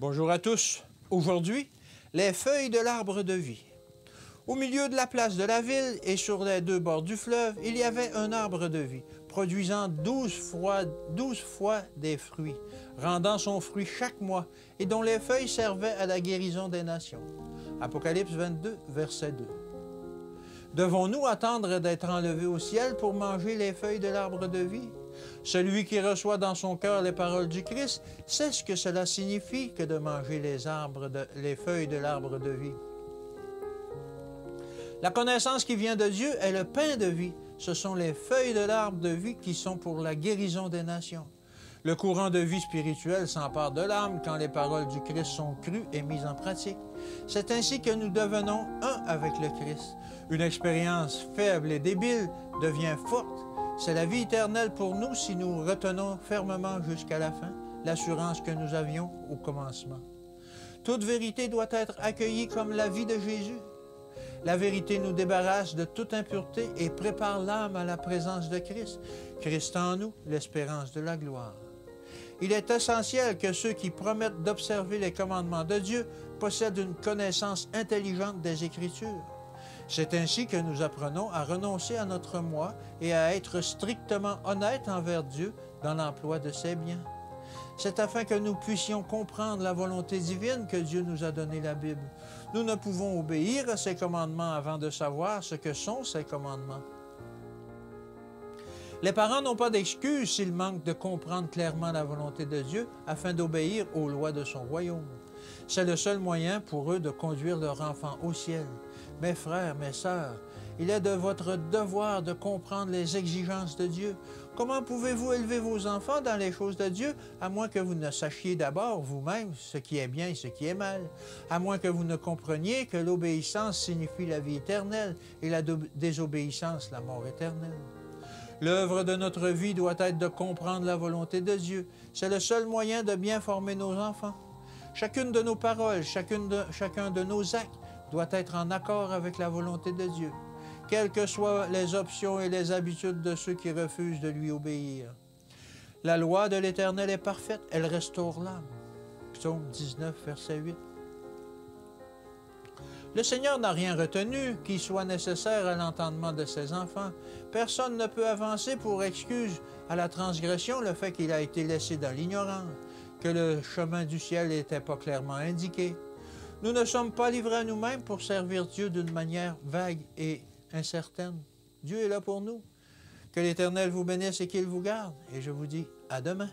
Bonjour à tous. Aujourd'hui, les feuilles de l'arbre de vie. Au milieu de la place de la ville et sur les deux bords du fleuve, il y avait un arbre de vie, produisant 12 fois des fruits, rendant son fruit chaque mois et dont les feuilles servaient à la guérison des nations. Apocalypse 22, verset 2. Devons-nous attendre d'être enlevés au ciel pour manger les feuilles de l'arbre de vie? Celui qui reçoit dans son cœur les paroles du Christ sait ce que cela signifie que de manger les feuilles de l'arbre de vie. La connaissance qui vient de Dieu est le pain de vie. Ce sont les feuilles de l'arbre de vie qui sont pour la guérison des nations. Le courant de vie spirituelle s'empare de l'âme quand les paroles du Christ sont crues et mises en pratique. C'est ainsi que nous devenons un avec le Christ. Une expérience faible et débile devient forte. C'est la vie éternelle pour nous si nous retenons fermement jusqu'à la fin l'assurance que nous avions au commencement. Toute vérité doit être accueillie comme la vie de Jésus. La vérité nous débarrasse de toute impureté et prépare l'âme à la présence de Christ. Christ en nous, l'espérance de la gloire. Il est essentiel que ceux qui promettent d'observer les commandements de Dieu possèdent une connaissance intelligente des Écritures. C'est ainsi que nous apprenons à renoncer à notre moi et à être strictement honnêtes envers Dieu dans l'emploi de ses biens. C'est afin que nous puissions comprendre la volonté divine que Dieu nous a donné la Bible. Nous ne pouvons obéir à ses commandements avant de savoir ce que sont ses commandements. Les parents n'ont pas d'excuse s'ils manquent de comprendre clairement la volonté de Dieu afin d'obéir aux lois de son royaume. C'est le seul moyen pour eux de conduire leur enfant au ciel. Mes frères, mes sœurs, il est de votre devoir de comprendre les exigences de Dieu. Comment pouvez-vous élever vos enfants dans les choses de Dieu, à moins que vous ne sachiez d'abord vous-même ce qui est bien et ce qui est mal, à moins que vous ne compreniez que l'obéissance signifie la vie éternelle et la désobéissance la mort éternelle. L'œuvre de notre vie doit être de comprendre la volonté de Dieu. C'est le seul moyen de bien former nos enfants. Chacune de nos paroles, chacun de nos actes doit être en accord avec la volonté de Dieu, quelles que soient les options et les habitudes de ceux qui refusent de lui obéir. La loi de l'Éternel est parfaite, elle restaure l'âme. Psaume 19, verset 8. Le Seigneur n'a rien retenu qui soit nécessaire à l'entendement de ses enfants. Personne ne peut avancer pour excuse à la transgression le fait qu'il a été laissé dans l'ignorance, que le chemin du ciel n'était pas clairement indiqué. Nous ne sommes pas livrés à nous-mêmes pour servir Dieu d'une manière vague et incertaine. Dieu est là pour nous. Que l'Éternel vous bénisse et qu'il vous garde. Et je vous dis à demain.